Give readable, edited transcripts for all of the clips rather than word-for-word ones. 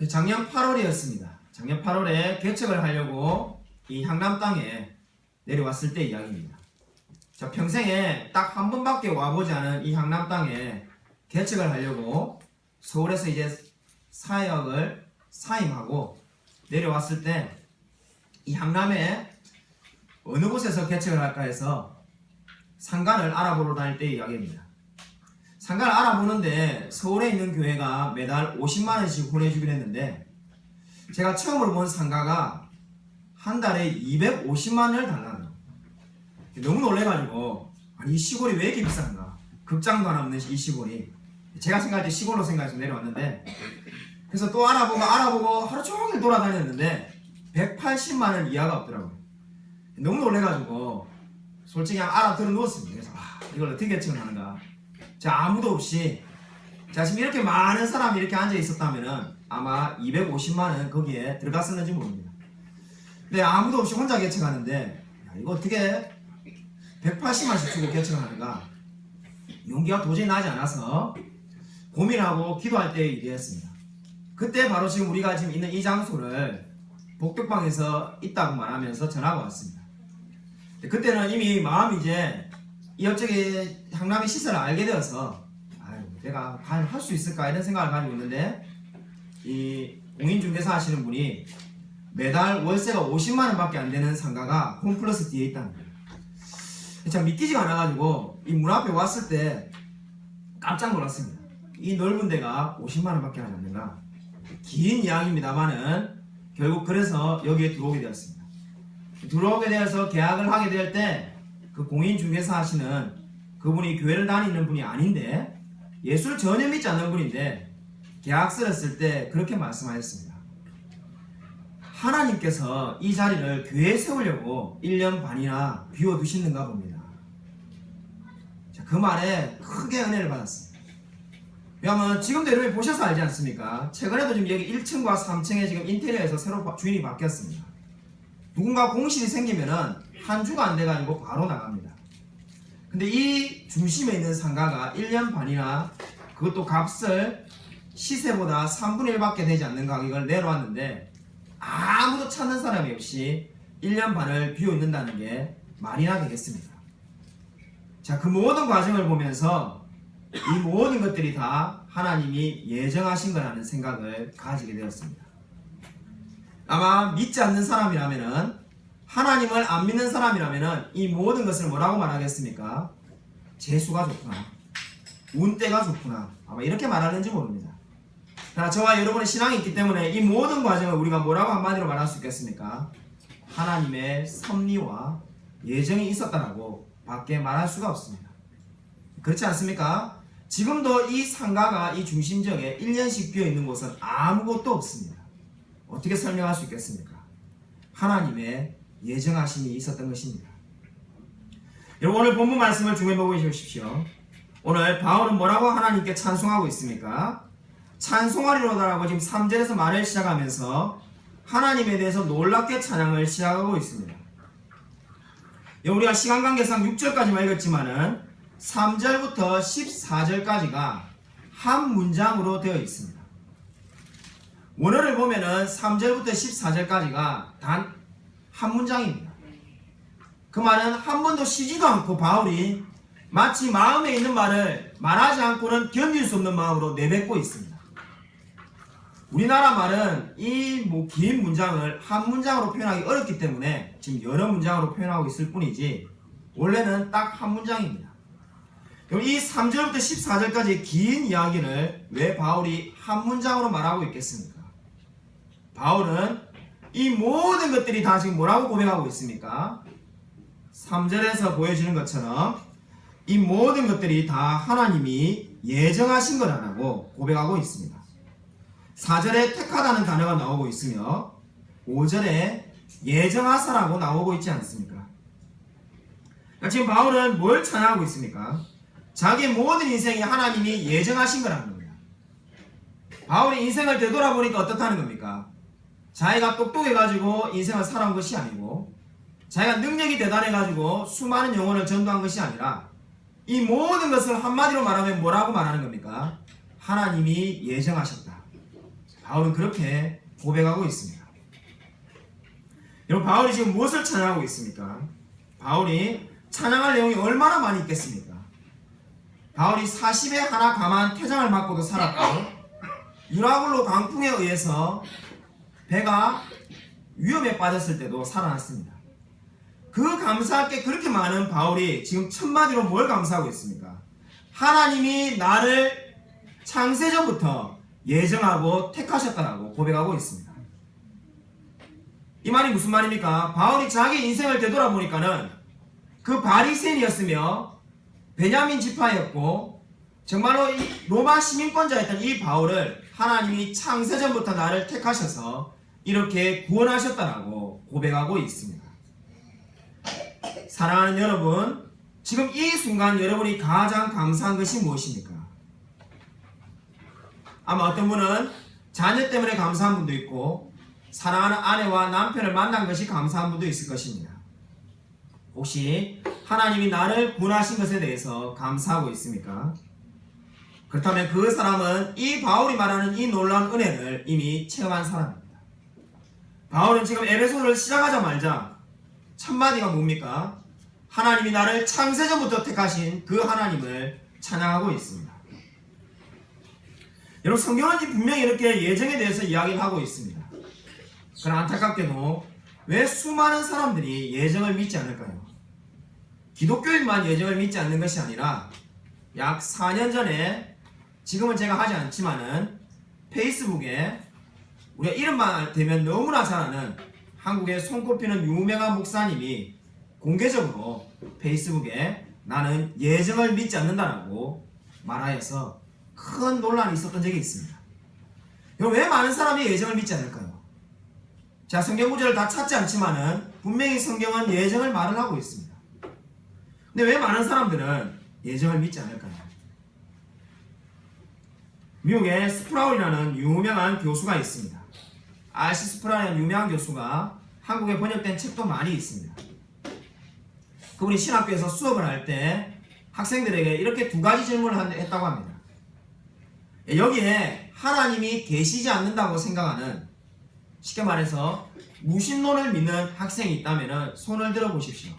작년 8월이었습니다. 작년 8월에 개척을 하려고 이 향남 땅에 내려왔을 때 이야기입니다. 저 평생에 딱 한 번밖에 와보지 않은 이 향남 땅에 개척을 하려고 서울에서 이제 사역을 사임하고 내려왔을 때 이 향남에 어느 곳에서 개척을 할까 해서 상가를 알아보러 다닐 때 이야기입니다. 상가를 알아보는데 서울에 있는 교회가 매달 50만원씩 보내주기로 했는데 제가 처음으로 본 상가가 한 달에 250만원을 달라는 거예요. 너무 놀래가지고 아니 이 시골이 왜 이렇게 비싼가, 극장도 하나 없는 이 시골이, 제가 생각할 때 시골로 생각해서 내려왔는데 그래서 또 알아보고 하루 종일 돌아다녔는데 180만원 이하가 없더라고요. 너무 놀래가지고 솔직히 그냥 알아들어 누웠습니다. 그래서 이걸 어떻게 개척을 하는가. 자, 아무도 없이, 자, 지금 이렇게 많은 사람이 이렇게 앉아 있었다면은 아마 250만원 거기에 들어갔었는지 모릅니다. 근데 아무도 없이 혼자 개척하는데 이거 어떻게 180만원씩 주고 개척을 하는가. 용기가 도저히 나지 않아서 고민하고 기도할 때의 일이었습니다. 그때 바로 지금 우리가 지금 있는 이 장소를 복덕방에서 있다고 말하면서 전화가 왔습니다. 그때는 이미 마음이 이제 이쪽에 향남의 시설을 알게 되어서 내가 과연 할 수 있을까 이런 생각을 가지고 있는데 이 공인중개사 하시는 분이 매달 월세가 50만원 밖에 안 되는 상가가 홈플러스 뒤에 있다는 거예요. 참 믿기지가 않아가지고 이 문 앞에 왔을 때 깜짝 놀랐습니다. 이 넓은 데가 50만원 밖에 하지 않는가. 긴 이야기입니다만은 결국 그래서 여기에 들어오게 되었습니다. 들어오게 되어서 계약을 하게 될 때 그 공인중개사 하시는 그분이 교회를 다니는 분이 아닌데 예수를 전혀 믿지 않는 분인데 계약서를 쓸 때 그렇게 말씀하셨습니다. 하나님께서 이 자리를 교회에 세우려고 1년 반이나 비워두시는가 봅니다. 자, 그 말에 크게 은혜를 받았습니다. 왜냐하면 지금도 여러분이 보셔서 알지 않습니까? 최근에도 지금 여기 1층과 3층에 지금 인테리어에서 새로 주인이 바뀌었습니다. 누군가 공실이 생기면은 한 주가 안 돼가지고 바로 나갑니다. 근데 이 중심에 있는 상가가 1년 반이나 그것도 값을 시세보다 3분의 1밖에 되지 않는 가격을 내놓았는데 아무도 찾는 사람이 없이 1년 반을 비워 있는다는 게 말이나 되겠습니까? 자, 그 모든 과정을 보면서 이 모든 것들이 다 하나님이 예정하신 거라는 생각을 가지게 되었습니다. 아마 믿지 않는 사람이라면은, 하나님을 안 믿는 사람이라면은 이 모든 것을 뭐라고 말하겠습니까? 재수가 좋구나, 운때가 좋구나, 아마 이렇게 말하는지 모릅니다. 그러나 저와 여러분의 신앙이 있기 때문에 이 모든 과정을 우리가 뭐라고 한마디로 말할 수 있겠습니까? 하나님의 섭리와 예정이 있었다라고 밖에 말할 수가 없습니다. 그렇지 않습니까? 지금도 이 상가가 이 중심 지역에 1년씩 비어있는 곳은 아무것도 없습니다. 어떻게 설명할 수 있겠습니까? 하나님의 예정하심이 있었던 것입니다. 여러분, 오늘 본문 말씀을 중요히 보십시오. 오늘 바울은 뭐라고 하나님께 찬송하고 있습니까? 찬송하리로다라고 지금 3절에서 말을 시작하면서 하나님에 대해서 놀랍게 찬양을 시작하고 있습니다. 우리가 시간 관계상 6절까지만 읽었지만은 3절부터 14절까지가 한 문장으로 되어 있습니다. 원어를 보면은 3절부터 14절까지가 단 한 문장입니다. 그 말은 한 번도 쉬지도 않고 바울이 마치 마음에 있는 말을 말하지 않고는 견딜 수 없는 마음으로 내뱉고 있습니다. 우리나라 말은 이 긴 문장을 한 문장으로 표현하기 어렵기 때문에 지금 여러 문장으로 표현하고 있을 뿐이지 원래는 딱 한 문장입니다. 이 3절부터 14절까지 긴 이야기를 왜 바울이 한 문장으로 말하고 있겠습니까? 바울은 이 모든 것들이 다 지금 뭐라고 고백하고 있습니까? 3절에서 보여주는 것처럼 이 모든 것들이 다 하나님이 예정하신 거라고 고백하고 있습니다. 4절에 택하다는 단어가 나오고 있으며 5절에 예정하사라고 나오고 있지 않습니까? 그러니까 지금 바울은 뭘 찬양하고 있습니까? 자기의 모든 인생이 하나님이 예정하신 거라는 겁니다. 바울이 인생을 되돌아보니까 어떻다는 겁니까? 자기가 똑똑해가지고 인생을 살아온 것이 아니고 자기가 능력이 대단해가지고 수많은 영혼을 전도한 것이 아니라 이 모든 것을 한마디로 말하면 뭐라고 말하는 겁니까? 하나님이 예정하셨다. 바울은 그렇게 고백하고 있습니다. 여러분, 바울이 지금 무엇을 찬양하고 있습니까? 바울이 찬양할 내용이 얼마나 많이 있겠습니까? 바울이 40에 하나 감한 태장을 맞고도 살았고, 유라굴로 강풍에 의해서 배가 위험에 빠졌을 때도 살아났습니다. 그 감사할 게 그렇게 많은 바울이 지금 첫마디로 뭘 감사하고 있습니까? 하나님이 나를 창세전부터 예정하고 택하셨다라고 고백하고 있습니다. 이 말이 무슨 말입니까? 바울이 자기 인생을 되돌아보니까는 그 바리새인이었으며 베냐민 지파였고 정말로 이 로마 시민권자였던 이 바울을 하나님이 창세전부터 나를 택하셔서 이렇게 구원하셨다라고 고백하고 있습니다. 사랑하는 여러분, 지금 이 순간 여러분이 가장 감사한 것이 무엇입니까? 아마 어떤 분은 자녀 때문에 감사한 분도 있고 사랑하는 아내와 남편을 만난 것이 감사한 분도 있을 것입니다. 혹시 하나님이 나를 구원하신 것에 대해서 감사하고 있습니까? 그렇다면 그 사람은 이 바울이 말하는 이 놀라운 은혜를 이미 체험한 사람입니다. 바울은 지금 에베소를 시작하자마자 첫마디가 뭡니까? 하나님이 나를 창세전부터 택하신 그 하나님을 찬양하고 있습니다. 여러분, 성경은 분명히 이렇게 예정에 대해서 이야기를 하고 있습니다. 그러나 안타깝게도 왜 수많은 사람들이 예정을 믿지 않을까요? 기독교인만 예정을 믿지 않는 것이 아니라 약 4년 전에, 지금은 제가 하지 않지만은 페이스북에 우리가 이름만 대면 너무나 잘 아는 한국에 손꼽히는 유명한 목사님이 공개적으로 페이스북에 나는 예정을 믿지 않는다라고 말하여서 큰 논란이 있었던 적이 있습니다. 왜 많은 사람이 예정을 믿지 않을까요? 자, 성경 구절을 다 찾지 않지만은 분명히 성경은 예정을 말을 하고 있습니다. 근데 왜 많은 사람들은 예정을 믿지 않을까요? 미국에 스프라울이라는 유명한 교수가 있습니다. R.C. 스프라울이라는 유명한 교수가 한국에 번역된 책도 많이 있습니다. 그분이 신학교에서 수업을 할 때 학생들에게 이렇게 두 가지 질문을 했다고 합니다. 여기에 하나님이 계시지 않는다고 생각하는, 쉽게 말해서 무신론을 믿는 학생이 있다면 손을 들어보십시오.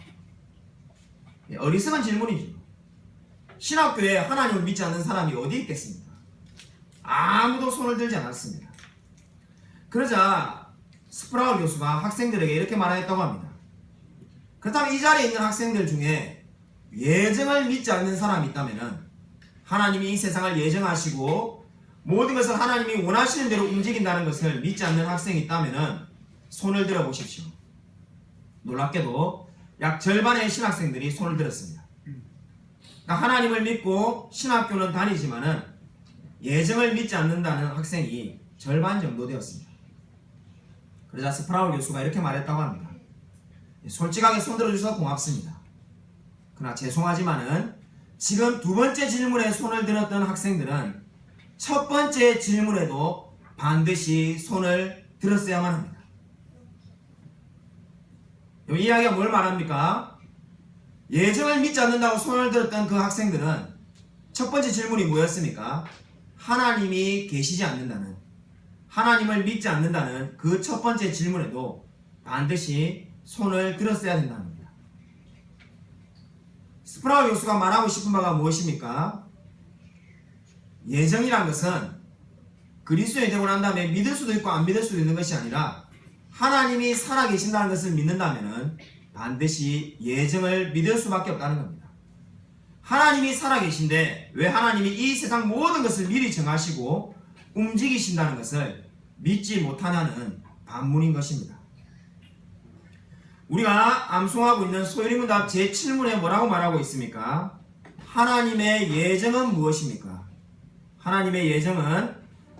어리석은 질문이죠. 신학교에 하나님을 믿지 않는 사람이 어디 있겠습니까? 아무도 손을 들지 않았습니다. 그러자 스프라울 교수가 학생들에게 이렇게 말했다고 합니다. 그렇다면 이 자리에 있는 학생들 중에 예정을 믿지 않는 사람이 있다면, 하나님이 이 세상을 예정하시고 모든 것을 하나님이 원하시는 대로 움직인다는 것을 믿지 않는 학생이 있다면 손을 들어 보십시오. 놀랍게도 약 절반의 신학생들이 손을 들었습니다. 그러니까 하나님을 믿고 신학교는 다니지만은 예정을 믿지 않는다는 학생이 절반 정도 되었습니다. 그러자 스프라울 교수가 이렇게 말했다고 합니다. 솔직하게 손들어 주셔서 고맙습니다. 그러나 죄송하지만은 지금 두 번째 질문에 손을 들었던 학생들은 첫 번째 질문에도 반드시 손을 들었어야만 합니다. 이 이야기가 뭘 말합니까? 예정을 믿지 않는다고 손을 들었던 그 학생들은 첫 번째 질문이 뭐였습니까? 하나님이 계시지 않는다는, 하나님을 믿지 않는다는 그 첫 번째 질문에도 반드시 손을 들었어야 된다는 겁니다. 스프라울 교수가 말하고 싶은 바가 무엇입니까? 예정이란 것은 그리스도인이 되고 난 다음에 믿을 수도 있고 안 믿을 수도 있는 것이 아니라, 하나님이 살아계신다는 것을 믿는다면 반드시 예정을 믿을 수밖에 없다는 겁니다. 하나님이 살아계신데 왜 하나님이 이 세상 모든 것을 미리 정하시고 움직이신다는 것을 믿지 못하냐는 반문인 것입니다. 우리가 암송하고 있는 소유리문답 제7문에 뭐라고 말하고 있습니까? 하나님의 예정은 무엇입니까? 하나님의 예정은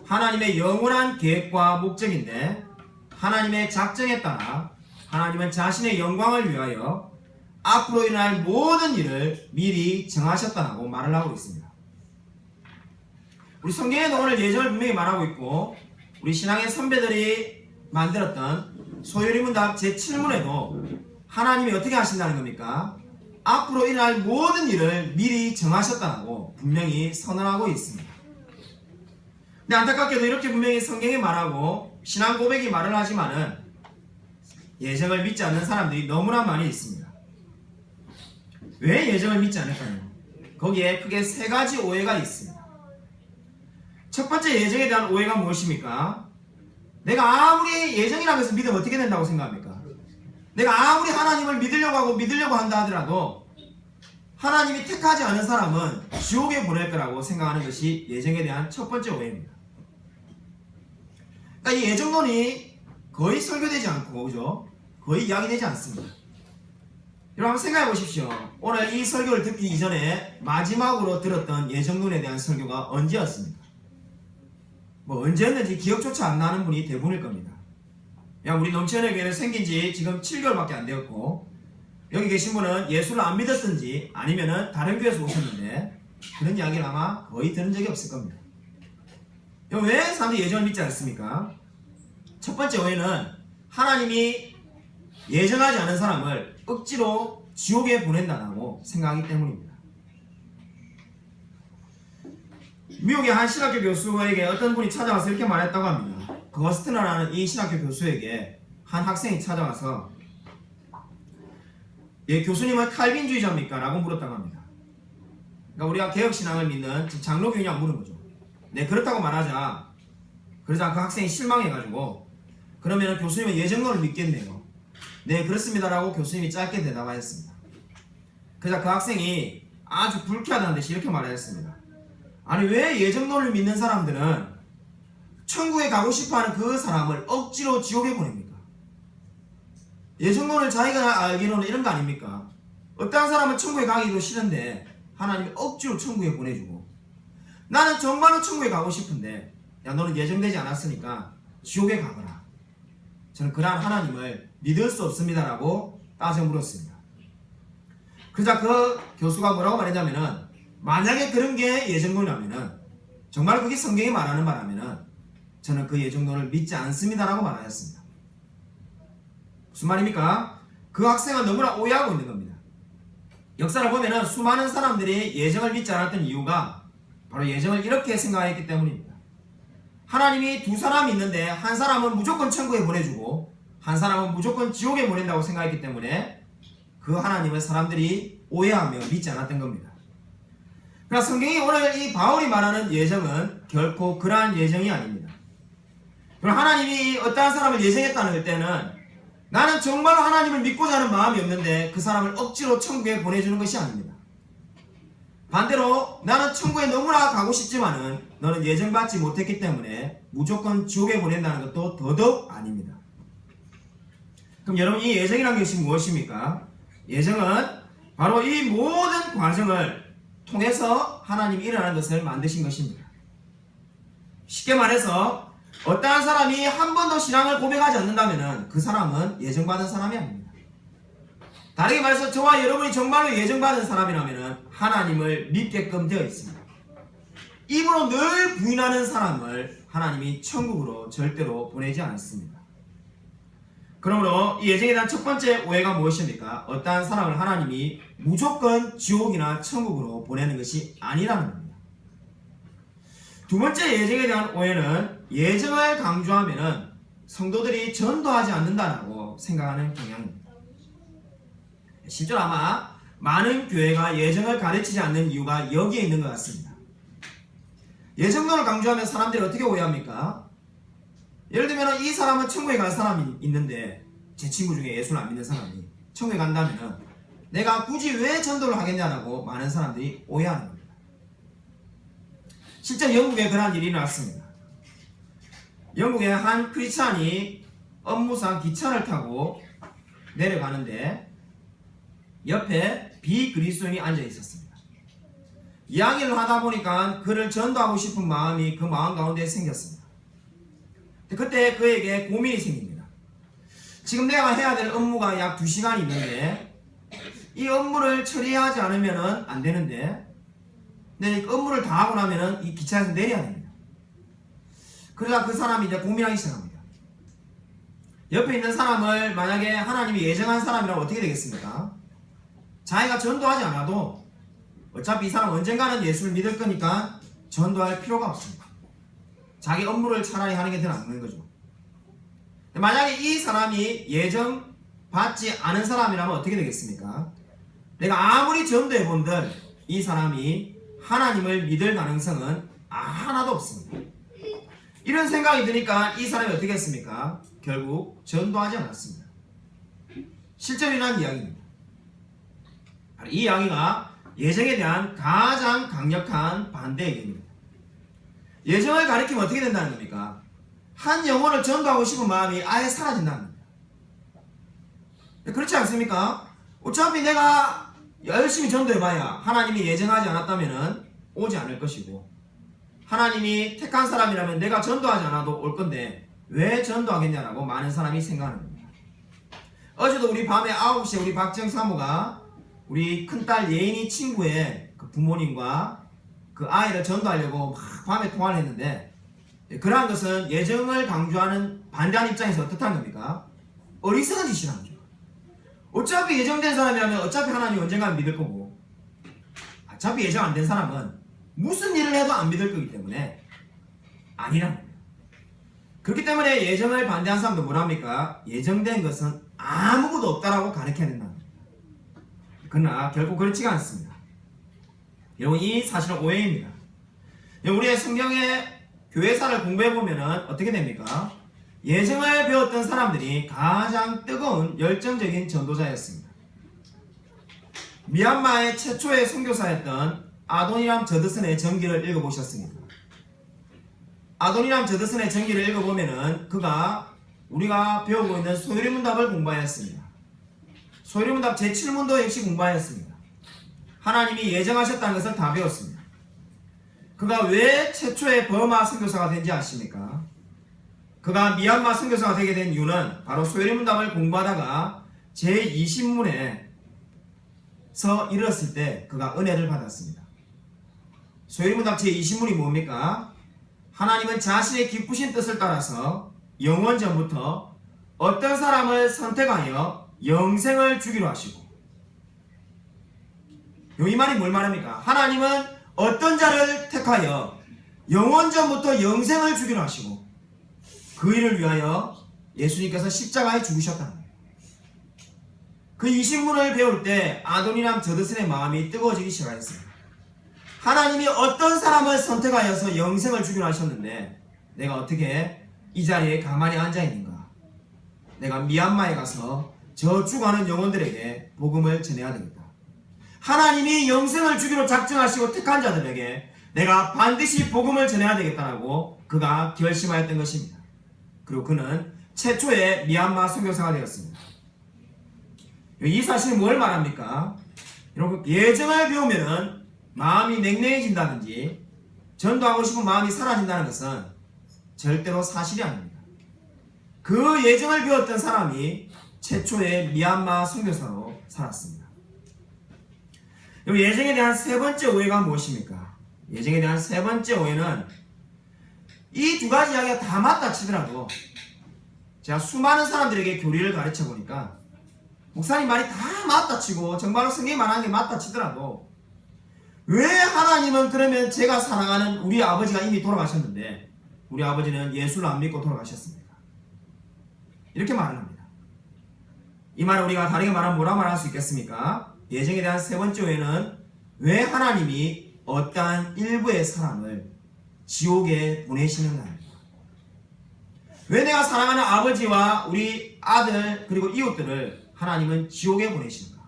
하나님의 영원한 계획과 목적인데, 하나님의 작정에 따라 하나님은 자신의 영광을 위하여 앞으로 일어날 모든 일을 미리 정하셨다고 말을 하고 있습니다. 우리 성경에도 오늘 예정을 분명히 말하고 있고, 우리 신앙의 선배들이 만들었던 소유리문답 제7문에도 하나님이 어떻게 하신다는 겁니까? 앞으로 일어날 모든 일을 미리 정하셨다고 분명히 선언하고 있습니다. 근데 안타깝게도 이렇게 분명히 성경이 말하고 신앙 고백이 말을 하지만은 예정을 믿지 않는 사람들이 너무나 많이 있습니다. 왜 예정을 믿지 않을까요? 거기에 크게 세 가지 오해가 있습니다. 첫 번째 예정에 대한 오해가 무엇입니까? 내가 아무리 예정이라고 해서 믿으면 어떻게 된다고 생각합니까? 내가 아무리 하나님을 믿으려고 한다 하더라도 하나님이 택하지 않은 사람은 지옥에 보낼 거라고 생각하는 것이 예정에 대한 첫 번째 오해입니다. 그러니까 이 예정론이 거의 설교되지 않고, 그죠? 거의 이야기되지 않습니다. 여러분 한번 생각해 보십시오. 오늘 이 설교를 듣기 이전에 마지막으로 들었던 예정론에 대한 설교가 언제였습니까? 뭐 언제였는지 기억조차 안 나는 분이 대부분일 겁니다. 그냥 우리 넘치현의 교회는 생긴 지 지금 7개월밖에 안 되었고, 여기 계신 분은 예수를 안 믿었든지 아니면은 다른 교회에서 오셨는데 그런 이야기를 아마 거의 들은 적이 없을 겁니다. 왜 사람들이 예정을 믿지 않습니까? 첫 번째 오해는 하나님이 예정하지 않은 사람을 억지로 지옥에 보낸다고 생각하기 때문입니다. 미국의 한 신학교 교수에게 어떤 분이 찾아와서 이렇게 말했다고 합니다. 거스트너라는 이 신학교 교수에게 한 학생이 찾아와서 교수님은 칼빈주의자입니까? 라고 물었다고 합니다. 그러니까 우리가 개혁신앙을 믿는 장로교인이라고 물은 거죠. 네, 그렇다고 말하자. 그러자 그 학생이 실망해가지고 그러면 교수님은 예정론을 믿겠네요. 네, 그렇습니다라고 교수님이 짧게 대답하였습니다. 그러자 그 학생이 아주 불쾌하다는 듯이 이렇게 말하였습니다. 아니, 왜 예정론을 믿는 사람들은 천국에 가고 싶어하는 그 사람을 억지로 지옥에 보냅니까? 예정론을 자기가 알기로는 이런 거 아닙니까? 어떤 사람은 천국에 가기도 싫은데 하나님이 억지로 천국에 보내주고, 나는 정말로 천국에 가고 싶은데 야, 너는 예정되지 않았으니까 지옥에 가거라. 저는 그러한 하나님을 믿을 수 없습니다라고 따져 물었습니다. 그러자 그 교수가 뭐라고 말했냐면은, 만약에 그런 게 예정론이라면은, 정말 그게 성경이 말하는 바라면은 저는 그 예정론을 믿지 않습니다라고 말하였습니다. 무슨 말입니까? 그 학생은 너무나 오해하고 있는 겁니다. 역사를 보면은 수많은 사람들이 예정을 믿지 않았던 이유가 바로 예정을 이렇게 생각했기 때문입니다. 하나님이 두 사람이 있는데 한 사람은 무조건 천국에 보내주고 한 사람은 무조건 지옥에 보낸다고 생각했기 때문에 그 하나님을 사람들이 오해하며 믿지 않았던 겁니다. 그러나 성경이 오늘 이 바울이 말하는 예정은 결코 그러한 예정이 아닙니다. 그럼 하나님이 어떠한 사람을 예정했다는 때는 나는 정말 하나님을 믿고자 하는 마음이 없는데 그 사람을 억지로 천국에 보내주는 것이 아닙니다. 반대로 나는 천국에 너무나 가고 싶지만은 너는 예정받지 못했기 때문에 무조건 지옥에 보낸다는 것도 더더욱 아닙니다. 그럼 여러분, 이 예정이라는 것이 무엇입니까? 예정은 바로 이 모든 과정을 통해서 하나님이 일어나는 것을 만드신 것입니다. 쉽게 말해서 어떠한 사람이 한 번도 신앙을 고백하지 않는다면 그 사람은 예정받은 사람이 아닙니다. 다르게 말해서 저와 여러분이 정말로 예정받은 사람이라면 하나님을 믿게끔 되어 있습니다. 입으로 늘 부인하는 사람을 하나님이 천국으로 절대로 보내지 않습니다. 그러므로 이 예정에 대한 첫 번째 오해가 무엇입니까? 어떠한 사람을 하나님이 무조건 지옥이나 천국으로 보내는 것이 아니라는 겁니다. 두 번째 예정에 대한 오해는 예정을 강조하면 성도들이 전도하지 않는다라고 생각하는 경향입니다. 실제로 아마 많은 교회가 예정을 가르치지 않는 이유가 여기에 있는 것 같습니다. 예정론을 강조하면 사람들이 어떻게 오해합니까? 예를 들면 이 사람은 천국에 갈 사람이 있는데, 제 친구 중에 예수를 안 믿는 사람이 천국에 간다면 내가 굳이 왜 전도를 하겠냐라고 많은 사람들이 오해하는 겁니다. 실제 영국에 그러한 일이 일어났습니다. 영국의 한 크리스찬이 업무상 기차를 타고 내려가는데 옆에 비그리스도인이 앉아 있었습니다. 이야기를 하다 보니까 그를 전도하고 싶은 마음이 그 마음 가운데 생겼습니다. 그때 그에게 고민이 생깁니다. 지금 내가 해야 될 업무가 약 2시간이 있는데 이 업무를 처리하지 않으면 안 되는데, 근데 업무를 다 하고 나면 이 기차에서 내려야 됩니다. 그러다 그 사람이 이제 고민하기 시작합니다. 옆에 있는 사람을 만약에 하나님이 예정한 사람이라면 어떻게 되겠습니까? 자기가 전도하지 않아도 어차피 이 사람 언젠가는 예수를 믿을 거니까 전도할 필요가 없습니다. 자기 업무를 차라리 하는 게 더 낫는 거죠. 만약에 이 사람이 예정 받지 않은 사람이라면 어떻게 되겠습니까? 내가 아무리 전도해 본들 이 사람이 하나님을 믿을 가능성은 하나도 없습니다. 이런 생각이 드니까 이 사람이 어떻게 했습니까? 결국 전도하지 않았습니다. 실제로 일어난 이야기입니다. 이 이야기가 예정에 대한 가장 강력한 반대 의견입니다. 예정을 가리키면 어떻게 된다는 겁니까? 한 영혼을 전도하고 싶은 마음이 아예 사라진다는 겁니다. 그렇지 않습니까? 어차피 내가 열심히 전도해봐야 하나님이 예정하지 않았다면 오지 않을 것이고, 하나님이 택한 사람이라면 내가 전도하지 않아도 올 건데 왜 전도하겠냐라고 많은 사람이 생각하는 겁니다. 어제도 우리 밤에 9시에 우리 박정 사모가 우리 큰딸 예인이 친구의 그 부모님과 그 아이를 전도하려고 막 밤에 통화를 했는데, 그러한 것은 예정을 강조하는 반대하는 입장에서 어떻다는 겁니까? 어리석은 짓이라는 거죠. 어차피 예정된 사람이라면 어차피 하나님 언젠가 믿을 거고, 어차피 예정 안 된 사람은 무슨 일을 해도 안 믿을 거기 때문에 아니라는 거예요. 그렇기 때문에 예정을 반대하는 사람도 뭐랍니까? 예정된 것은 아무것도 없다라고 가르쳐야 된다는 겁니다. 그러나 결국 그렇지가 않습니다. 여러분, 이 사실은 오해입니다. 우리의 성경의 교회사를 공부해보면 어떻게 됩니까? 예정을 배웠던 사람들이 가장 뜨거운 열정적인 전도자였습니다. 미얀마의 최초의 선교사였던 아도니람 저드슨의 전기를 읽어보셨습니까? 아도니람 저드슨의 전기를 읽어보면 그가 우리가 배우고 있는 소유리문답을 공부하였습니다. 소유리문답 제7문도 역시 공부하였습니다. 하나님이 예정하셨다는 것을 다 배웠습니다. 그가 왜 최초의 버마 선교사가 된지 아십니까? 그가 미얀마 선교사가 되게 된 이유는 바로 소유리문답을 공부하다가 제20문에서 이르렀을 때 그가 은혜를 받았습니다. 소유리문답 제20문이 뭡니까? 하나님은 자신의 기쁘신 뜻을 따라서 영원 전부터 어떤 사람을 선택하여 영생을 주기로 하시고, 이 말이 뭘 말합니까? 하나님은 어떤 자를 택하여 영원 전부터 영생을 주기로 하시고 그 일을 위하여 예수님께서 십자가에 죽으셨다는 거예요. 그 20문을 배울 때 아도니람 저드슨의 마음이 뜨거워지기 시작했습니다. 하나님이 어떤 사람을 선택하여서 영생을 주기로 하셨는데 내가 어떻게 이 자리에 가만히 앉아있는가? 내가 미얀마에 가서 저 죽어가는 영혼들에게 복음을 전해야 되겠다. 하나님이 영생을 주기로 작정하시고 택한 자들에게 내가 반드시 복음을 전해야 되겠다라고 그가 결심하였던 것입니다. 그리고 그는 최초의 미얀마 선교사가 되었습니다. 이 사실이 뭘 말합니까? 여러분, 예정을 배우면 마음이 냉랭해진다든지 전도하고 싶은 마음이 사라진다는 것은 절대로 사실이 아닙니다. 그 예정을 배웠던 사람이 최초의 미얀마 선교사로 살았습니다. 예정에 대한 세 번째 오해가 무엇입니까? 예정에 대한 세 번째 오해는 이 두 가지 이야기가 다 맞다 치더라도 제가 수많은 사람들에게 교리를 가르쳐 보니까 목사님 말이 다 맞다 치고 정말로 성경이 말하는 게 맞다 치더라도 왜 하나님은 그러면 제가 사랑하는 우리 아버지가 이미 돌아가셨는데 우리 아버지는 예수를 안 믿고 돌아가셨습니까? 이렇게 말을 합니다. 이 말을 우리가 다르게 말하면 뭐라 말할 수 있겠습니까? 예정에 대한 세 번째 오해는 왜 하나님이 어떠한 일부의 사람을 지옥에 보내시는가 합니다. 왜 내가 사랑하는 아버지와 우리 아들 그리고 이웃들을 하나님은 지옥에 보내시는가?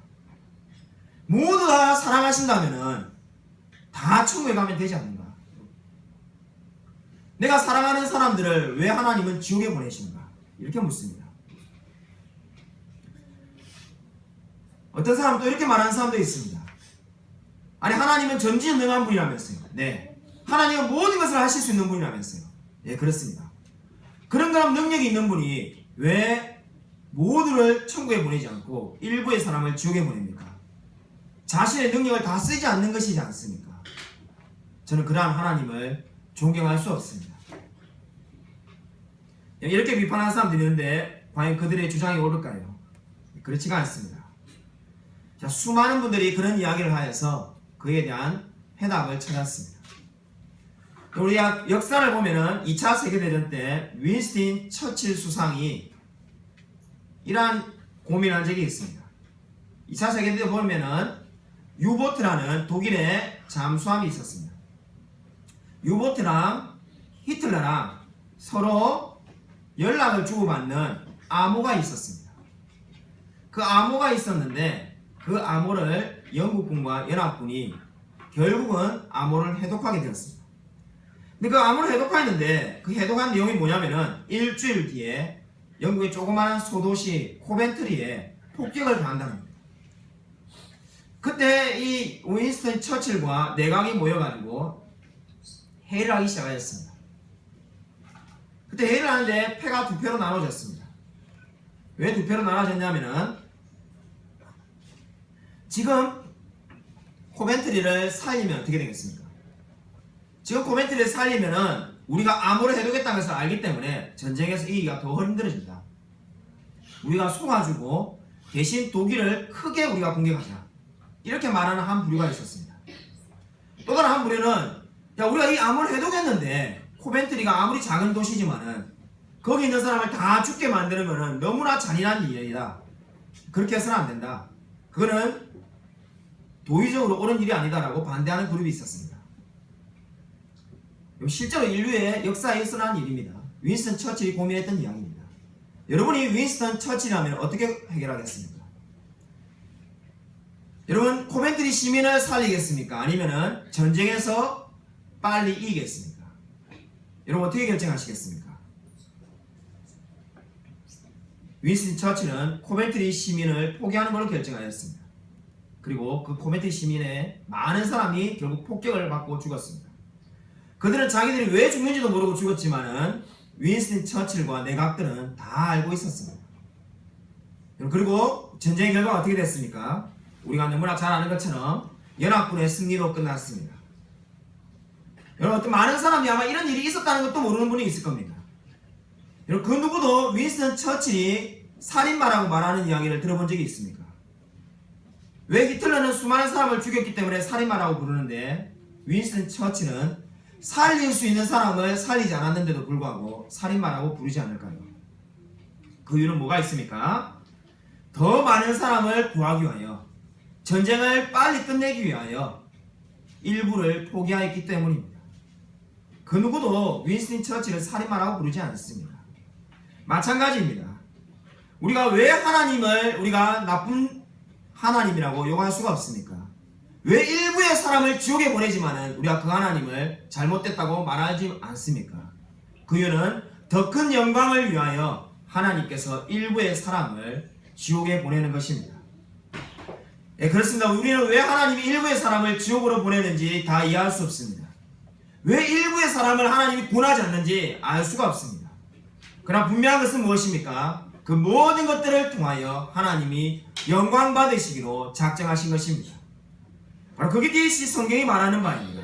모두 다 사랑하신다면 다 천국에 가면 되지 않는가? 내가 사랑하는 사람들을 왜 하나님은 지옥에 보내시는가? 이렇게 묻습니다. 어떤 사람은 또 이렇게 말하는 사람도 있습니다. 아니, 하나님은 전지전능한 분이라면서요. 네. 하나님은 모든 것을 하실 수 있는 분이라면서요. 네, 그렇습니다. 그런 그런 능력이 있는 분이 왜 모두를 천국에 보내지 않고 일부의 사람을 지옥에 보냅니까? 자신의 능력을 다 쓰지 않는 것이지 않습니까? 저는 그러한 하나님을 존경할 수 없습니다. 이렇게 비판하는 사람들이 있는데 과연 그들의 주장이 옳을까요? 그렇지가 않습니다. 자, 수많은 분들이 그런 이야기를 하여서 그에 대한 해답을 찾았습니다. 우리가 역사를 보면은 2차 세계대전 때 윈스턴 처칠 수상이 이러한 고민한 적이 있습니다. 2차 세계대전 보면은 유보트라는 독일의 잠수함이 있었습니다. 유보트랑 히틀러랑 서로 연락을 주고받는 암호가 있었습니다. 그 암호가 있었는데 그 암호를 영국군과 연합군이 결국은 암호를 해독하게 되었습니다. 근데 그 암호를 해독했는데 그 해독한 내용이 뭐냐면은 일주일 뒤에 영국의 조그마한 소도시 코벤트리에 폭격을 가한다는 겁니다. 그때 이 윈스턴 처칠과 내각이 모여가지고 회의를 하기 시작하였습니다. 그때 회의를 하는데 패가 두 표로 나눠졌습니다. 왜 두 표로 나눠졌냐면은 지금 코벤트리를 살리면 어떻게 되겠습니까? 지금 코벤트리를 살리면은 우리가 암호를 해두겠다는 것을 알기 때문에 전쟁에서 이기가 더 힘들어진다. 우리가 속아주고 대신 독일을 크게 우리가 공격하자. 이렇게 말하는 한 부류가 있었습니다. 또 다른 한 부류는 야 우리가 이 암호를 해두겠는데 코벤트리가 아무리 작은 도시지만은 거기 있는 사람을 다 죽게 만드는 것은 너무나 잔인한 일이다. 그렇게 해서는 안 된다. 그거는 도의적으로 옳은 일이 아니다라고 반대하는 그룹이 있었습니다. 실제로 인류의 역사에 일어난 일입니다. 윈스턴 처칠이 고민했던 이야기입니다. 여러분이 윈스턴 처칠이라면 어떻게 해결하겠습니까? 여러분 코벤트리 시민을 살리겠습니까? 아니면은 전쟁에서 빨리 이기겠습니까? 여러분 어떻게 결정하시겠습니까? 윈스턴 처칠은 코벤트리 시민을 포기하는 걸로 결정하였습니다. 그리고 그 코벤트리 시민의 많은 사람이 결국 폭격을 받고 죽었습니다. 그들은 자기들이 왜 죽는지도 모르고 죽었지만은 윈스턴 처칠과 내각들은 다 알고 있었습니다. 그리고 전쟁의 결과가 어떻게 됐습니까? 우리가 너무나 잘 아는 것처럼 연합군의 승리로 끝났습니다. 여러분 어떤 많은 사람이 아마 이런 일이 있었다는 것도 모르는 분이 있을 겁니다. 여러분 그 누구도 윈스턴 처칠이 살인마라고 말하는 이야기를 들어본 적이 있습니까? 왜 히틀러는 수많은 사람을 죽였기 때문에 살인마라고 부르는데 윈스턴 처칠은 살릴 수 있는 사람을 살리지 않았는데도 불구하고 살인마라고 부르지 않을까요? 그 이유는 뭐가 있습니까? 더 많은 사람을 구하기 위하여 전쟁을 빨리 끝내기 위하여 일부를 포기하였기 때문입니다. 그 누구도 윈스턴 처칠을 살인마라고 부르지 않습니다. 마찬가지입니다. 우리가 왜 하나님을 우리가 나쁜 하나님이라고 욕할 수가 없습니까? 왜 일부의 사람을 지옥에 보내지만은 우리가 그 하나님을 잘못됐다고 말하지 않습니까? 그 이유는 더 큰 영광을 위하여 하나님께서 일부의 사람을 지옥에 보내는 것입니다. 예, 그렇습니다. 우리는 왜 하나님이 일부의 사람을 지옥으로 보내는지 다 이해할 수 없습니다. 왜 일부의 사람을 하나님이 구원하지 않는지 알 수가 없습니다. 그러나 분명한 것은 무엇입니까? 그 모든 것들을 통하여 하나님이 영광 받으시기로 작정하신 것입니다. 바로 그게 성경이 말하는 바입니다.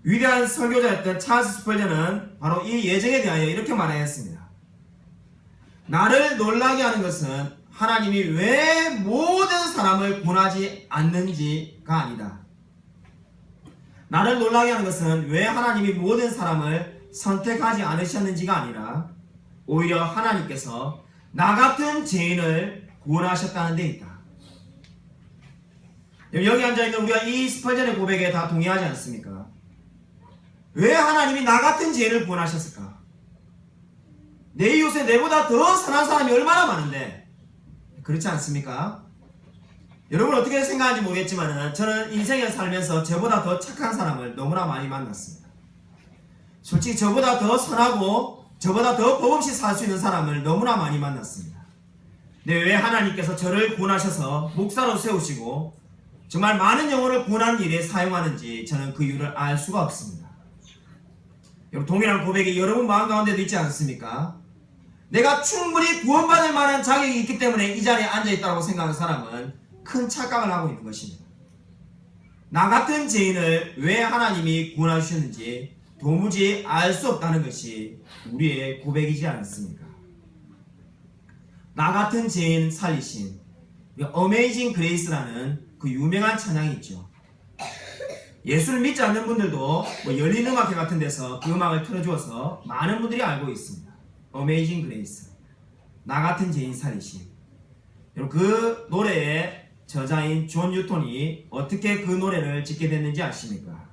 위대한 설교자였던 찰스 스펄전은 바로 이 예정에 대하여 이렇게 말하였습니다. 나를 놀라게 하는 것은 하나님이 왜 모든 사람을 구원하지 않는지가 아니다. 나를 놀라게 하는 것은 왜 하나님이 모든 사람을 선택하지 않으셨는지가 아니라 오히려 하나님께서 나 같은 죄인을 구원하셨다는 데 있다. 여기 앉아있는 우리가 이 스펄전의 고백에 다 동의하지 않습니까? 왜 하나님이 나 같은 죄인을 구원하셨을까? 내 이웃에 내보다 더 선한 사람이 얼마나 많은데 그렇지 않습니까? 여러분 어떻게 생각하는지 모르겠지만 저는 인생을 살면서 저보다 더 착한 사람을 너무나 많이 만났습니다. 솔직히 저보다 더 선하고 저보다 더 법없이 살 수 있는 사람을 너무나 많이 만났습니다. 근데 왜 하나님께서 저를 구원하셔서 목사로 세우시고 정말 많은 영혼을 구원하는 일에 사용하는지 저는 그 이유를 알 수가 없습니다. 여러분 동일한 고백이 여러분 마음 가운데도 있지 않습니까? 내가 충분히 구원받을 만한 자격이 있기 때문에 이 자리에 앉아있다고 생각하는 사람은 큰 착각을 하고 있는 것입니다. 나 같은 죄인을 왜 하나님이 구원하셨는지 도무지 알 수 없다는 것이 우리의 고백이지 않습니까? 나 같은 죄인 살리신 어메이징 그레이스라는 그 유명한 찬양이 있죠. 예수를 믿지 않는 분들도 뭐 열린 음악회 같은 데서 그 음악을 틀어주어서 많은 분들이 알고 있습니다. 어메이징 그레이스, 나 같은 죄인 살리심. 그 노래의 저자인 존 뉴턴이 어떻게 그 노래를 짓게 됐는지 아십니까?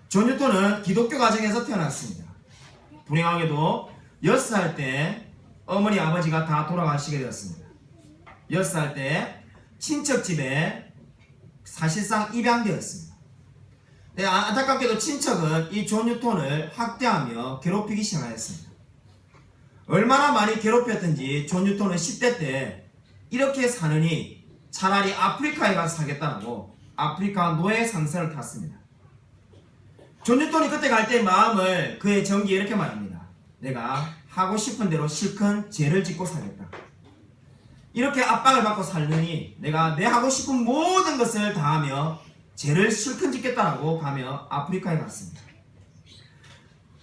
존 뉴턴은 기독교 가정에서 태어났습니다. 불행하게도 6살 때 어머니 아버지가 다 돌아가시게 되었습니다. 6살 때 친척 집에 사실상 입양되었습니다. 네, 안타깝게도 친척은 이 존 뉴턴을 학대하며 괴롭히기 시작하였습니다. 얼마나 많이 괴롭혔던지 존 뉴턴은 10대 때 이렇게 사느니 차라리 아프리카에 가서 살겠다고 아프리카 노예 상선을 탔습니다. 존 뉴턴이 그때 갈 때 마음을 그의 정기에 이렇게 말합니다. 내가 하고 싶은 대로 실컷 죄를 짓고 살겠다. 이렇게 압박을 받고 살느니 내가 내 하고 싶은 모든 것을 다하며 죄를 실컷 짓겠다라고 가며 아프리카에 갔습니다.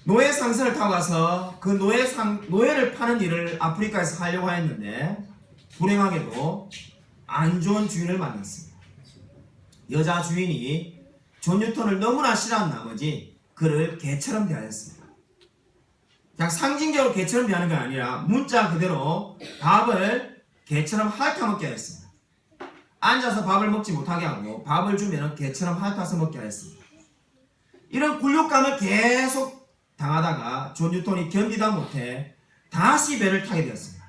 노예 상선을 타고 가서 그 노예를 파는 일을 아프리카에서 하려고 했는데 불행하게도 안 좋은 주인을 만났습니다. 여자 주인이 존 뉴턴을 너무나 싫어한 나머지 그를 개처럼 대하였습니다. 그냥 상징적으로 개처럼 대하는 게 아니라 문자 그대로 밥을 개처럼 핥아먹게 하였습니다. 앉아서 밥을 먹지 못하게 하고 밥을 주면 개처럼 핥아서 먹게 하였습니다. 이런 굴욕감을 계속 당하다가 존 뉴턴이 견디다 못해 다시 배를 타게 되었습니다.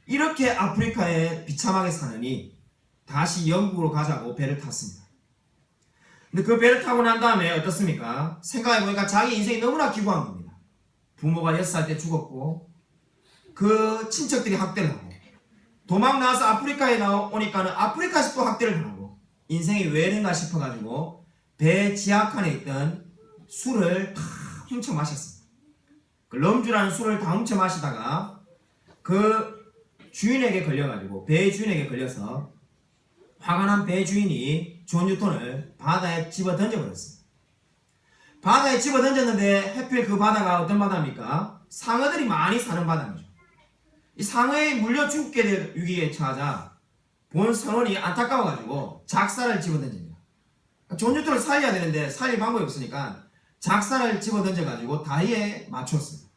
이렇게 아프리카에 비참하게 사느니 다시 영국으로 가자고 배를 탔습니다. 근데 그 배를 타고 난 다음에 어떻습니까? 생각해보니까 자기 인생이 너무나 기구한 겁니다. 부모가 6살 때 죽었고 그 친척들이 학대를 하고 도망 나와서 아프리카에 오니까는 아프리카에서 또 학대를 당하고 인생이 왜 이런가 싶어가지고 배 지하칸에 있던 술을 다 훔쳐 마셨습니다. 그 럼주라는 술을 다 훔쳐 마시다가 그 주인에게 걸려가지고 배 주인에게 걸려서 화가 난 배 주인이 존 뉴턴을 바다에 집어 던져버렸습니다. 바다에 집어 던졌는데 하필 그 바다가 어떤 바다입니까? 상어들이 많이 사는 바다입니다. 이 상어에 물려 죽게 될 위기에 처하자 본 선원이 안타까워가지고 작사를 집어 던집니다. 존 뉴턴을 살려야 되는데 살릴 방법이 없으니까 작사를 집어 던져가지고 다리에 맞췄습니다.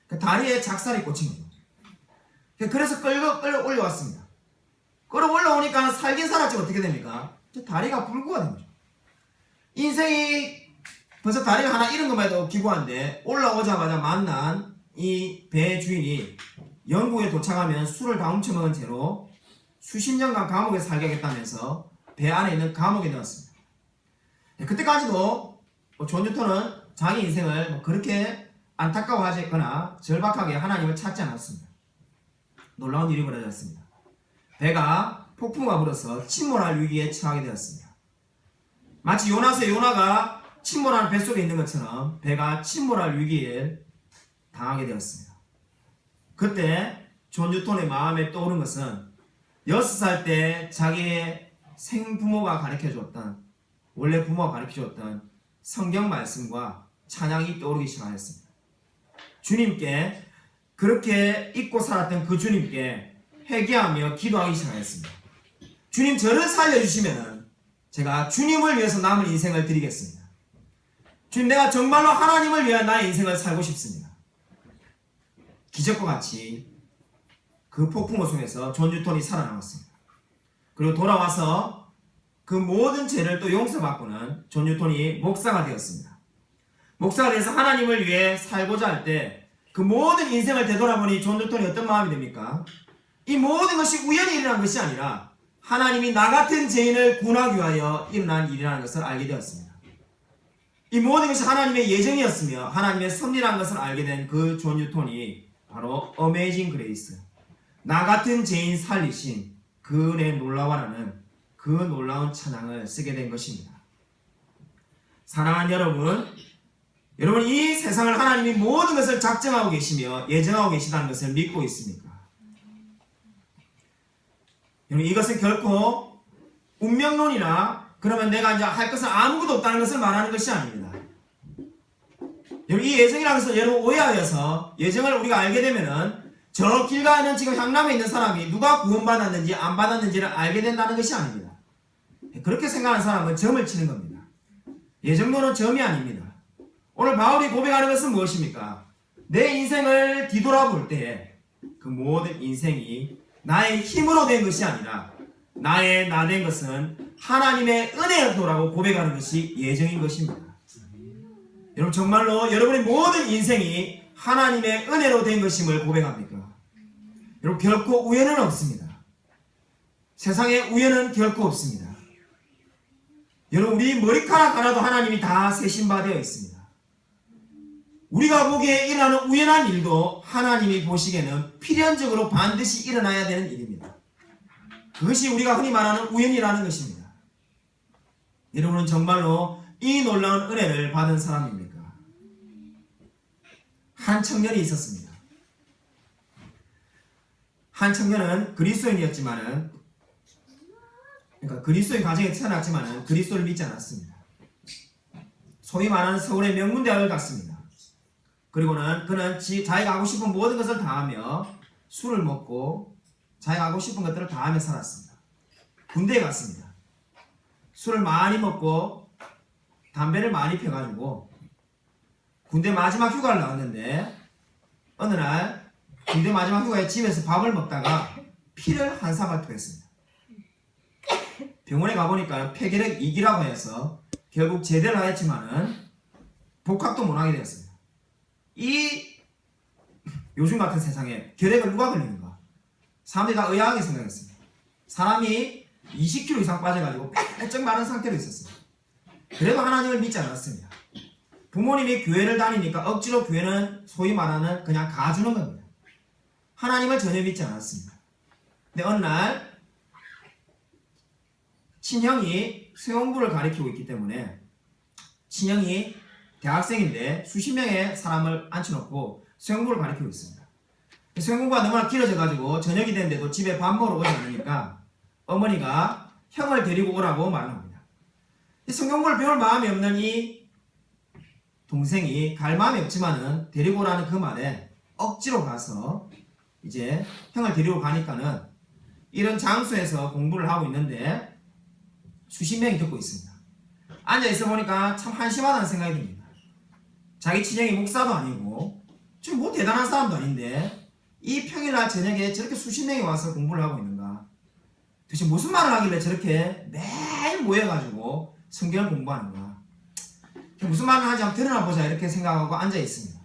그 다리에 작살이 꽂힌 거죠. 그래서 끌어 올려왔습니다. 끌어 올라오니까 살긴 살았지 어떻게 됩니까? 다리가 불구가 된 거죠. 인생이 벌써 다리가 하나 잃은 것만 해도 기구한데 올라오자마자 만난 이 배 주인이 영국에 도착하면 술을 다 훔쳐먹은 채로 수십 년간 감옥에 살게 하겠다면서 배 안에 있는 감옥에 넣었습니다. 그때까지도 존 뉴턴은 자기 인생을 그렇게 안타까워하거나 절박하게 하나님을 찾지 않았습니다. 놀라운 일이 벌어졌습니다. 배가 폭풍우가 불어서 침몰할 위기에 처하게 되었습니다. 마치 요나서의 요나가 침몰하는 뱃속에 있는 것처럼 배가 침몰할 위기에 당하게 되었습니다. 그때 존 뉴턴의 마음에 떠오른 것은 6살 때 자기의 생부모가 가르쳐줬던 원래 부모가 가르쳐줬던 성경 말씀과 찬양이 떠오르기 시작하였습니다. 주님께 그렇게 잊고 살았던 그 주님께 회개하며 기도하기 시작하였습니다. 주님 저를 살려주시면 제가 주님을 위해서 남은 인생을 드리겠습니다. 주님 내가 정말로 하나님을 위한 나의 인생을 살고 싶습니다. 기적과 같이 그 폭풍우 속에서 존 뉴턴이 살아남았습니다. 그리고 돌아와서 그 모든 죄를 또 용서받고는 존 뉴턴이 목사가 되었습니다. 목사가 돼서 하나님을 위해 살고자 할 때 그 모든 인생을 되돌아보니 존 뉴턴이 어떤 마음이 됩니까? 이 모든 것이 우연히 일어난 것이 아니라 하나님이 나 같은 죄인을 구원하기 위하여 일어난 일이라는 것을 알게 되었습니다. 이 모든 것이 하나님의 예정이었으며 하나님의 섭리라는 것을 알게 된 그 존 뉴턴이 바로 어메이징 그레이스, 나 같은 죄인 살리신 그 은혜의 놀라워라는 그 놀라운 찬양을 쓰게 된 것입니다. 사랑하는 여러분 이 세상을 하나님이 모든 것을 작정하고 계시며 예정하고 계시다는 것을 믿고 있습니까? 여러분 이것은 결코 운명론이나 그러면 내가 이제 할 것은 아무것도 없다는 것을 말하는 것이 아닙니다. 여러분 이 예정이라는 것을 여러분 오해하여서 예정을 우리가 알게 되면은 저 길 가는 지금 향남에 있는 사람이 누가 구원받았는지 안 받았는지를 알게 된다는 것이 아닙니다. 그렇게 생각하는 사람은 점을 치는 겁니다. 예정론은 점이 아닙니다. 오늘 바울이 고백하는 것은 무엇입니까? 내 인생을 뒤돌아볼 때 그 모든 인생이 나의 힘으로 된 것이 아니라 나의 나 된 것은 하나님의 은혜였노라고 고백하는 것이 예정인 것입니다. 여러분 정말로 여러분의 모든 인생이 하나님의 은혜로 된 것임을 고백합니까? 여러분 결코 우연은 없습니다. 세상에 우연은 결코 없습니다. 여러분 우리 머리카락 하나도 하나님이 다 세신 바 되어 있습니다. 우리가 보기에 일어나는 우연한 일도 하나님이 보시기에는 필연적으로 반드시 일어나야 되는 일입니다. 그것이 우리가 흔히 말하는 우연이라는 것입니다. 여러분은 정말로 이 놀라운 은혜를 받은 사람입니까? 한 청년이 있었습니다. 한 청년은 그리스도인이었지만은 그러니까 그리스도인 가정에 태어났지만은 그리스도를 믿지 않았습니다. 소위 말하는 서울의 명문대학을 갔습니다. 그리고는 그는 자기가 하고 싶은 모든 것을 다하며 술을 먹고 자기가 하고 싶은 것들을 다하며 살았습니다. 군대에 갔습니다. 술을 많이 먹고 담배를 많이 펴가지고 군대 마지막 휴가를 나왔는데 어느 날 군대 마지막 휴가에 집에서 밥을 먹다가 피를 한 사발 토했습니다. 병원에 가보니까 폐결핵 2기라고 해서 결국 제대를 하였지만은 복학도 못하게 되었습니다. 이 요즘 같은 세상에 결핵을 누가 걸리는가? 사람들이 다 의아하게 생각했습니다. 사람이 20kg 이상 빠져가지고 빽쩍 마른 상태로 있었습니다. 그래도 하나님을 믿지 않았습니다. 부모님이 교회를 다니니까 억지로 교회는 소위 말하는 그냥 가주는 겁니다. 하나님을 전혀 믿지 않았습니다. 근데 어느 날 친형이 수영부를 가르치고 있기 때문에 친형이 대학생인데 수십 명의 사람을 앉혀놓고 수영부를 가르치고 있습니다. 수영부가 너무나 길어져가지고 저녁이 됐는데도 집에 밥 먹으러 오지 않으니까 어머니가 형을 데리고 오라고 말합니다. 수영부를 배울 마음이 없는 이 동생이 갈 마음이 없지만은 데리고 오라는 그 말에 억지로 가서 이제 형을 데리고 가니까는 이런 장소에서 공부를 하고 있는데 수십 명이 듣고 있습니다. 앉아있어 보니까 참 한심하다는 생각이 듭니다. 자기 친형이 목사도 아니고 지금 뭐 대단한 사람도 아닌데 이 평일날 저녁에 저렇게 수십 명이 와서 공부를 하고 있는가? 도대체 무슨 말을 하길래 저렇게 매일 모여가지고 성경을 공부하는가? 무슨 말을 하지 한번 들어나 보자 이렇게 생각하고 앉아있습니다.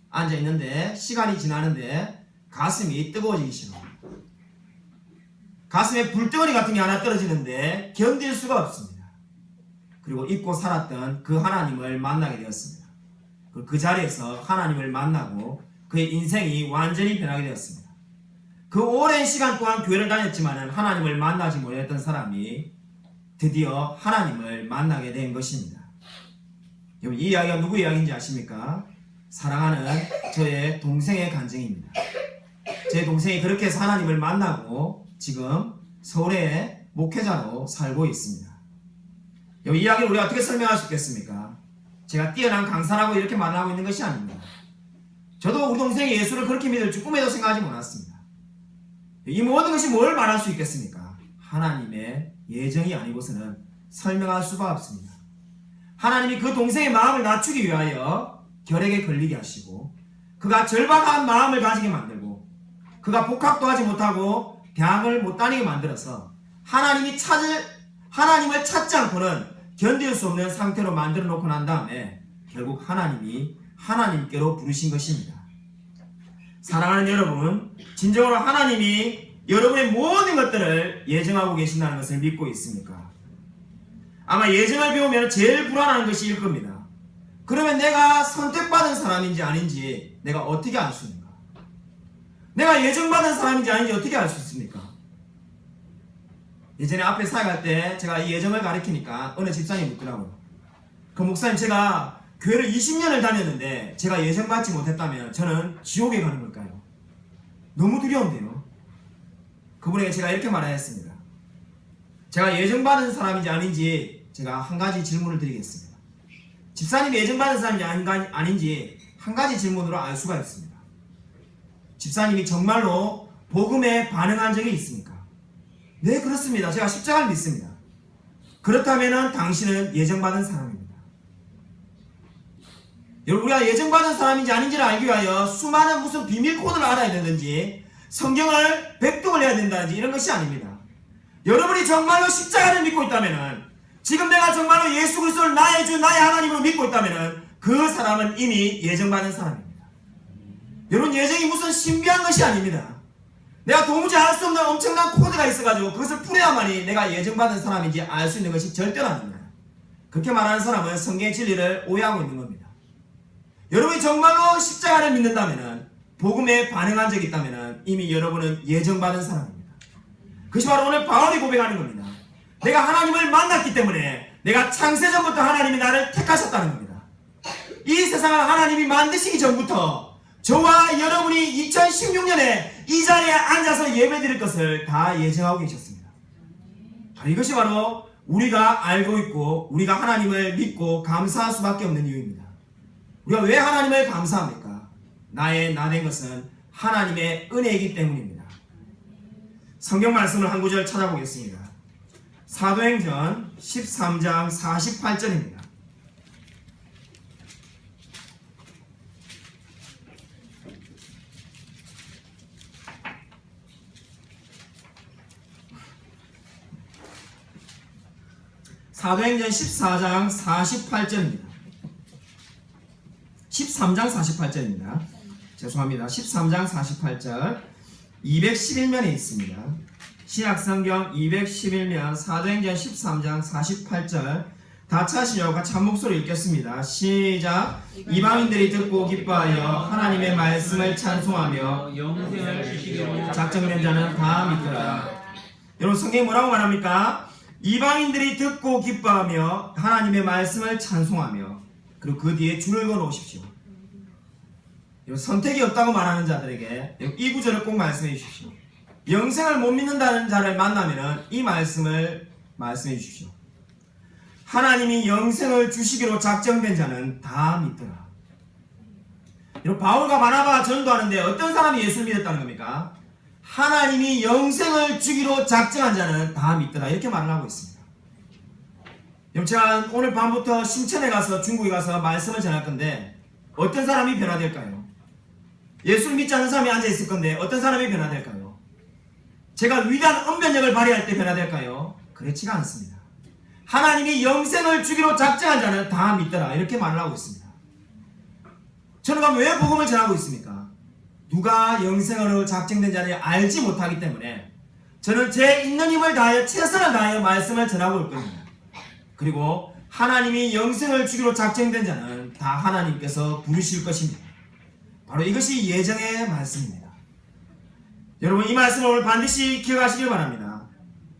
앉아있는데 시간이 지나는데 가슴이 뜨거워지기 시작합니다. 가슴에 불덩어리 같은 게 하나 떨어지는데 견딜 수가 없습니다. 그리고 잊고 살았던 그 하나님을 만나게 되었습니다. 그 자리에서 하나님을 만나고 그의 인생이 완전히 변하게 되었습니다. 그 오랜 시간 동안 교회를 다녔지만 하나님을 만나지 못했던 사람이 드디어 하나님을 만나게 된 것입니다. 여러분 이 이야기가 누구 이야기인지 아십니까? 사랑하는 저의 동생의 간증입니다. 제 동생이 그렇게 해서 하나님을 만나고 지금 서울의 목회자로 살고 있습니다. 이 이야기를 우리가 어떻게 설명할 수 있겠습니까? 제가 뛰어난 강사라고 이렇게 말을 하고 있는 것이 아닙니다. 저도 우리 동생이 예수를 그렇게 믿을 줄 꿈에도 생각하지 못했습니다. 이 모든 것이 뭘 말할 수 있겠습니까? 하나님의 예정이 아니고서는 설명할 수가 없습니다. 하나님이 그 동생의 마음을 낮추기 위하여 결핵에 걸리게 하시고 그가 절박한 마음을 가지게 만들고 그가 복학도 하지 못하고 대학을 못 다니게 만들어서 하나님을 찾지 않고는 견딜 수 없는 상태로 만들어 놓고 난 다음에 결국 하나님이 하나님께로 부르신 것입니다. 사랑하는 여러분, 진정으로 하나님이 여러분의 모든 것들을 예정하고 계신다는 것을 믿고 있습니까? 아마 예정을 배우면 제일 불안한 것이 일 겁니다. 그러면 내가 선택받은 사람인지 아닌지 내가 어떻게 알 수 있는가? 내가 예정받은 사람인지 아닌지 어떻게 알 수 있습니까? 예전에 앞에 사역할 때 제가 이 예정을 가르치니까 어느 집사님이 묻더라고요. 그 목사님 제가 교회를 20년을 다녔는데 제가 예정받지 못했다면 저는 지옥에 가는 걸까요? 너무 두려운데요. 그분에게 제가 이렇게 말하였습니다. 제가 예정받은 사람인지 아닌지 제가 한 가지 질문을 드리겠습니다. 집사님이 예정받은 사람인지 아닌지 한 가지 질문으로 알 수가 있습니다. 집사님이 정말로 복음에 반응한 적이 있습니까? 네, 그렇습니다. 제가 십자가를 믿습니다. 그렇다면 당신은 예정받은 사람입니다. 여러분, 우리가 예정받은 사람인지 아닌지를 알기 위하여 수많은 무슨 비밀 코드를 알아야 되는지 성경을 백독을 해야 된다든지 이런 것이 아닙니다. 여러분이 정말로 십자가를 믿고 있다면은, 지금 내가 정말로 예수 그리스도를 나의 주 나의 하나님으로 믿고 있다면은 그 사람은 이미 예정받은 사람입니다. 여러분, 예정이 무슨 신비한 것이 아닙니다. 내가 도무지 알 수 없는 엄청난 코드가 있어가지고 그것을 풀어야만이 내가 예정받은 사람인지 알 수 있는 것이 절대로 아닙니다. 그렇게 말하는 사람은 성경의 진리를 오해하고 있는 겁니다. 여러분이 정말로 십자가를 믿는다면은, 복음에 반응한 적이 있다면은 이미 여러분은 예정받은 사람입니다. 그것이 바로 오늘 바울이 고백하는 겁니다. 내가 하나님을 만났기 때문에, 내가 창세전부터 하나님이 나를 택하셨다는 겁니다. 이 세상을 하나님이 만드시기 전부터 저와 여러분이 2016년에 이 자리에 앉아서 예배드릴 것을 다 예정하고 계셨습니다. 이것이 바로 우리가 알고 있고 우리가 하나님을 믿고 감사할 수밖에 없는 이유입니다. 우리가 왜 하나님을 감사합니까? 나의 나 된 것은 하나님의 은혜이기 때문입니다. 성경 말씀을 한 구절 찾아보겠습니다. 사도행전 13장 48절입니다. 사도행전 14장 48절입니다. 13장 48절입니다. 죄송합니다. 13장 48절 211면에 있습니다. 신약성경 211면 사도행전 13장 48절 다 찾으시려고 같이 한 목소리 읽겠습니다. 시작. 이방인들이 듣고 기뻐하여 하나님의 말씀을 찬송하며 영생을 주시기로 작정된 자는 다 믿더라. 여러분, 성경이 뭐라고 말합니까? 이방인들이 듣고 기뻐하며 하나님의 말씀을 찬송하며, 그리고 그 뒤에 줄을 걸어 오십시오. 선택이 없다고 말하는 자들에게 이 구절을 꼭 말씀해 주십시오. 영생을 못 믿는다는 자를 만나면 이 말씀을 말씀해 주십시오. 하나님이 영생을 주시기로 작정된 자는 다 믿더라. 여러분, 바울과 바나바가 전도하는데 어떤 사람이 예수를 믿었다는 겁니까? 하나님이 영생을 주기로 작정한 자는 다 믿더라, 이렇게 말을 하고 있습니다. 여러분, 제가 오늘 밤부터 심천에 가서, 중국에 가서 말씀을 전할 건데 어떤 사람이 변화될까요? 예수를 믿지 않는 사람이 앉아있을 건데 어떤 사람이 변화될까요? 제가 위대한 언변력을 발휘할 때 변화될까요? 그렇지가 않습니다. 하나님이 영생을 주기로 작정한 자는 다 믿더라, 이렇게 말을 하고 있습니다. 저는 그럼 왜 복음을 전하고 있습니까? 누가 영생으로 작정된 자를 알지 못하기 때문에 저는 제 있는 힘을 다하여 최선을 다하여 말씀을 전하고 올 겁니다. 그리고 하나님이 영생을 주기로 작정된 자는 다 하나님께서 부르실 것입니다. 바로 이것이 예정의 말씀입니다. 여러분, 이 말씀을 오늘 반드시 기억하시길 바랍니다.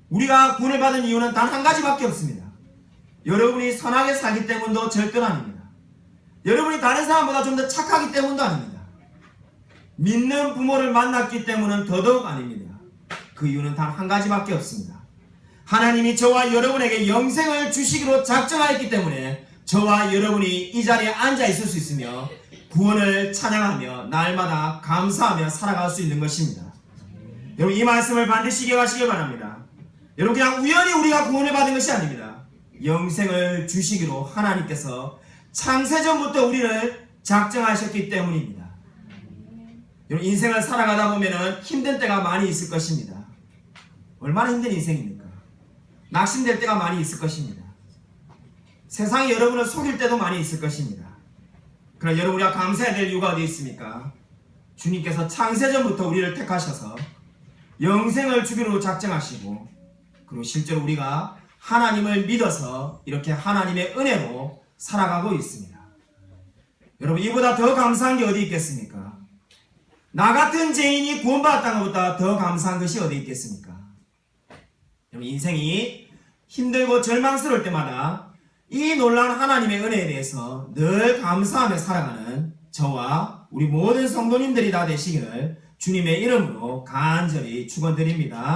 우리가 구원을 받은 이유는 단 한 가지밖에 없습니다. 여러분이 선하게 살기 때문도 절대로 아닙니다. 여러분이 다른 사람보다 좀 더 착하기 때문도 아닙니다. 믿는 부모를 만났기 때문은 더더욱 아닙니다. 그 이유는 단 한 가지밖에 없습니다. 하나님이 저와 여러분에게 영생을 주시기로 작정하였기 때문에 저와 여러분이 이 자리에 앉아 있을 수 있으며 구원을 찬양하며 날마다 감사하며 살아갈 수 있는 것입니다. 여러분, 이 말씀을 반드시 기억하시길 바랍니다. 여러분, 그냥 우연히 우리가 구원을 받은 것이 아닙니다. 영생을 주시기로 하나님께서 창세전부터 우리를 작정하셨기 때문입니다. 여러분, 인생을 살아가다 보면 힘든 때가 많이 있을 것입니다. 얼마나 힘든 인생입니까? 낙심될 때가 많이 있을 것입니다. 세상이 여러분을 속일 때도 많이 있을 것입니다. 그러나 여러분, 우리가 감사해야 될 이유가 어디 있습니까? 주님께서 창세전부터 우리를 택하셔서 영생을 주기로 작정하시고, 그리고 실제로 우리가 하나님을 믿어서 이렇게 하나님의 은혜로 살아가고 있습니다. 여러분, 이보다 더 감사한 게 어디 있겠습니까? 나 같은 죄인이 구원받았다는 것보다 더 감사한 것이 어디 있겠습니까? 여러분, 인생이 힘들고 절망스러울 때마다 이 놀라운 하나님의 은혜에 대해서 늘 감사하며 살아가는 저와 우리 모든 성도님들이 다 되시기를 주님의 이름으로 간절히 축원드립니다.